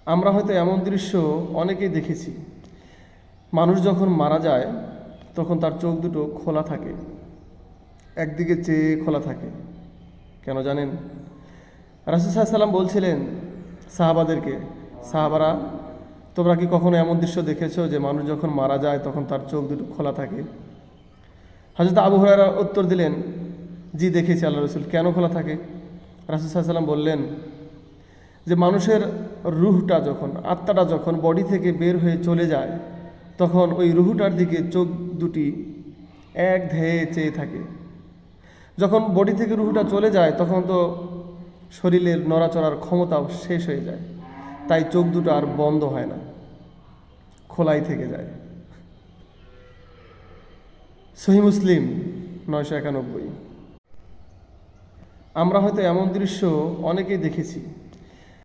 আমরা হয়তো এমন দৃশ্য অনেকেই দেখেছি। মানুষ যখন মারা যায় তখন তার চোখ দুটো খোলা থাকে, একদিকে চেয়ে খোলা থাকে। কেন জানেন? রাসূল সাল্লাল্লাহু আলাইহি সাল্লাম বলছিলেন সাহাবাদেরকে, সাহাবারা, তোমরা কি কখনো এমন দৃশ্য দেখেছো যে মানুষ যখন মারা যায় তখন তার চোখ দুটো খোলা থাকে? হযরত আবু হুরায়রা উত্তর দিলেন, জি দেখেছি আল্লাহ রাসূল। কেন খোলা থাকে? রাসূল সাল্লাল্লাহু আলাইহি সাল্লাম বললেন যে মানুষের রুহটা যখন, আত্মাটা যখন বডি থেকে বের হয়ে চলে যায় তখন ওই রুহটার দিকে চোখ দুটি এক ধ্যেয়ে চেয়ে থাকে। যখন বডি থেকে রুহটা চলে যায় তখন তো শরীরের নড়াচড়ার ক্ষমতাও শেষ হয়ে যায়, তাই চোখ দুটো আর বন্ধ হয় না, খোলাই থেকে যায়। সহিহ মুসলিম 991। আমরা হয়তো এমন দৃশ্য অনেকেই দেখেছি।